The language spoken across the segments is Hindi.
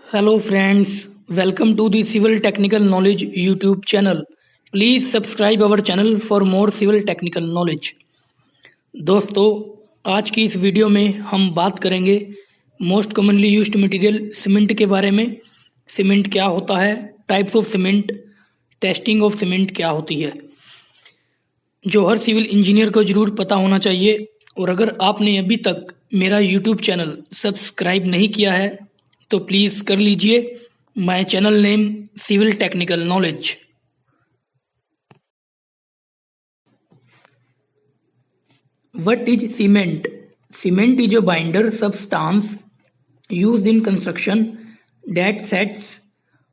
Hello friends, welcome to the Civil Technical Knowledge YouTube channel. Please subscribe our channel for more civil technical knowledge. दोस्तों, आज की इस वीडियो में हम बात करेंगे most commonly used material cement के बारे में। सीमेंट क्या होता है, types of cement, testing of cement क्या होती है, जो हर सिविल इंजीनियर को ज़रूर पता होना चाहिए। और अगर आपने अभी तक मेरा यूट्यूब चैनल सब्सक्राइब नहीं किया है तो प्लीज़ कर लीजिए। My channel name civil technical knowledge. What is cement? Cement is a binder substance used in construction that sets,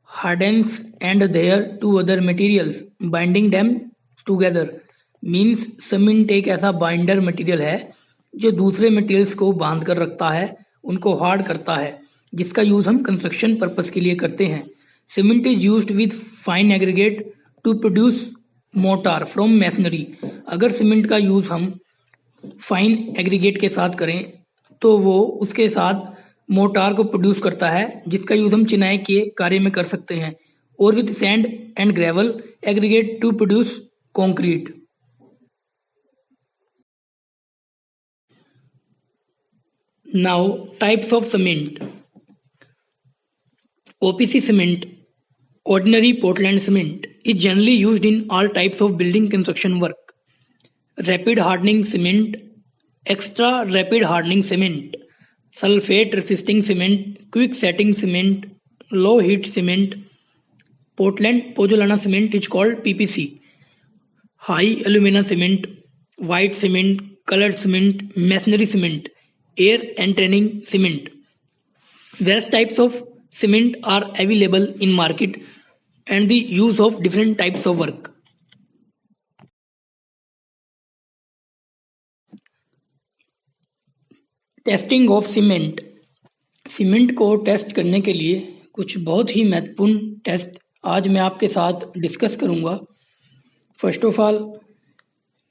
hardens and adhere to other materials, binding them together. Means cement एक ऐसा बाइंडर मटेरियल है जो दूसरे मटेरियल्स को बांध कर रखता है, उनको हार्ड करता है, जिसका यूज़ हम कंस्ट्रक्शन पर्पस के लिए करते हैं। Cement is used with fine aggregate to produce mortar from masonry. अगर सीमेंट का यूज़ हम फाइन एग्रीगेट के साथ करें तो वो उसके साथ मोटार को प्रोड्यूस करता है, जिसका यूज हम चिनाई के कार्य में कर सकते हैं। और with sand and gravel aggregate to produce concrete. Now types of cement. OPC cement, ordinary Portland cement, is generally used in all types of building construction work. Rapid hardening cement, extra rapid hardening cement, sulfate resisting cement, quick setting cement, low heat cement, Portland pozzolana cement is called PPC, high alumina cement, white cement, colored cement, masonry cement, air and training cement. Various types of cement are available in market and the use of different types of work. Testing of cement. Cement को टेस्ट करने के लिए कुछ बहुत ही महत्वपूर्ण टेस्ट आज मैं आपके साथ डिस्कस करूंगा। First of all,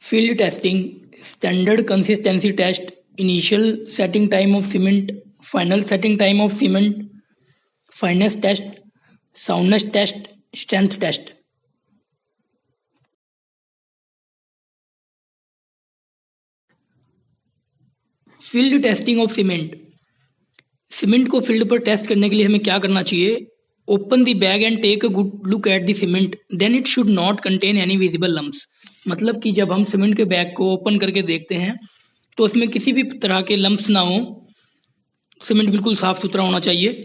field testing, standard consistency test, initial setting time of cement, final setting time of cement, fineness test, soundness test, strength test. Field testing of cement. Cement को फील्ड पर टेस्ट करने के लिए हमें क्या करना चाहिए? Open the bag and take a good look at the cement, then it should not contain any visible lumps. मतलब कि जब हम सीमेंट के बैग को ओपन करके देखते हैं तो उसमें किसी भी तरह के लम्प्स ना हो। सीमेंट बिल्कुल साफ सुथरा होना चाहिए।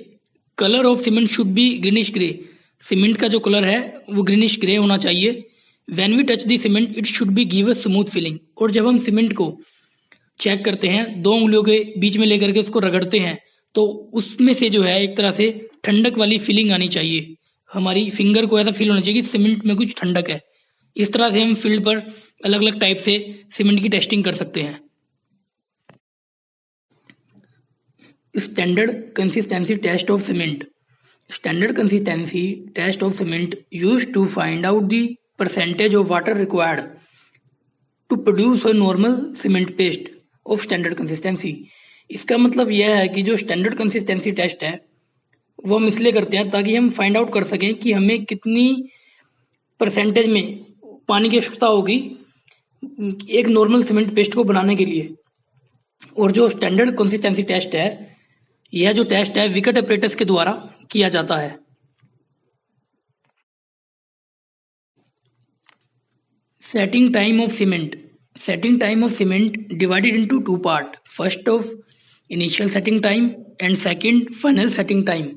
Colour of cement should be greenish grey. Cement का जो कलर है वो ग्रीनिश ग्रे होना चाहिए। When we touch the cement it should be give a smooth feeling. और जब हम सीमेंट को चेक करते हैं, दो उंगलियों के बीच में लेकर के उसको रगड़ते हैं, तो उसमें से जो है एक तरह से ठंडक वाली फीलिंग आनी चाहिए। हमारी फिंगर को ऐसा फील होना चाहिए कि सीमेंट में कुछ ठंडक है। इस तरह से हम फील्ड पर अलग अलग टाइप से सीमेंट की टेस्टिंग कर सकते हैं। Standard consistency test of cement. Standard consistency test of cement used to find out the percentage of water required to produce a normal cement paste of standard consistency. इसका मतलब यह है कि जो स्टैंडर्ड कंसिस्टेंसी टेस्ट है वो हम इसलिए करते हैं ताकि हम फाइंड आउट कर सकें कि हमें कितनी परसेंटेज में पानी की आवश्यकता होगी एक नॉर्मल सीमेंट पेस्ट को बनाने के लिए। और जो स्टैंडर्ड कंसिस्टेंसी टेस्ट है, यह जो टेस्ट है विकेट ऑपरेटर्स के द्वारा किया जाता है। Setting time of cement. Setting time of cement divided into two part. First of initial setting time and second final setting time.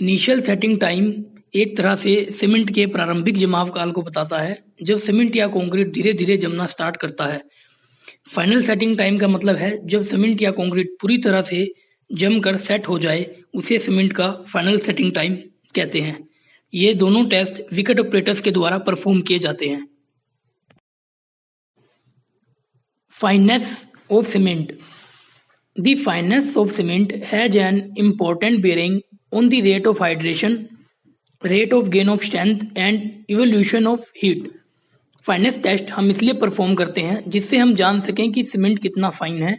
Initial setting time एक तरह से सीमेंट के प्रारंभिक जमाव काल को बताता है, जब सीमेंट या कंक्रीट धीरे धीरे जमना स्टार्ट करता है। फाइनल सेटिंग टाइम का मतलब है जब सीमेंट या कंक्रीट पूरी तरह से जमकर सेट हो जाए, उसे सीमेंट का फाइनल सेटिंग टाइम कहते हैं। ये दोनों टेस्ट विकेट ऑपरेटर्स के द्वारा परफॉर्म किए जाते हैं। Finance of cement. The fineness of cement has an important bearing on the rate of hydration, rate of gain of strength, and evolution of heat. Fineness test हम इसलिए परफॉर्म करते हैं जिससे हम जान सकें कि सीमेंट कितना फाइन है,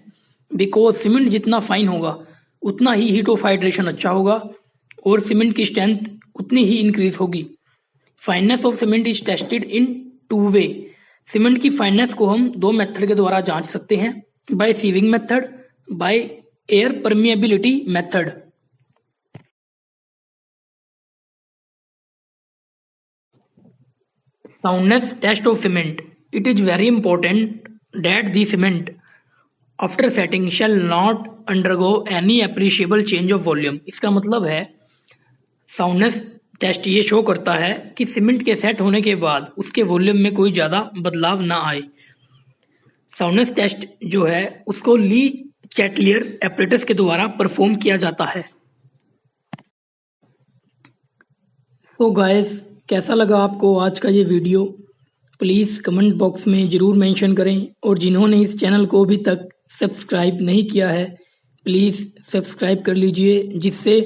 बिकॉज सीमेंट जितना फाइन होगा उतना ही हीट ऑफ हाइड्रेशन अच्छा होगा और सीमेंट की स्ट्रेंथ उतनी ही इंक्रीज होगी। Fineness of cement is tested in 2 way. Cement की फाइननेस को हम 2 मेथड के द्वारा जांच सकते हैं, by sieving method, by air permeability method. Soundness test of cement. It is very important that the cement after setting shall not undergo any appreciable change of volume। इसका मतलब है साउंडनेस टेस्ट ये शो करता है कि सीमेंट के सेट होने के बाद उसके वॉल्यूम में कोई ज़्यादा बदलाव ना आए। साउंडनेस टेस्ट जो है उसको ली चैटलियर एपरेटस के द्वारा परफॉर्म किया जाता है। सो गाइस, कैसा लगा आपको आज का ये वीडियो? प्लीज़ कमेंट बॉक्स में ज़रूर मेंशन करें, और जिन्होंने इस चैनल को अभी तक सब्सक्राइब नहीं किया है प्लीज़ सब्सक्राइब कर लीजिए, जिससे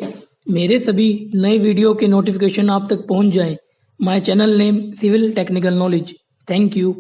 मेरे सभी नए वीडियो के नोटिफिकेशन आप तक पहुंच जाएं। My channel name civil technical knowledge. Thank you.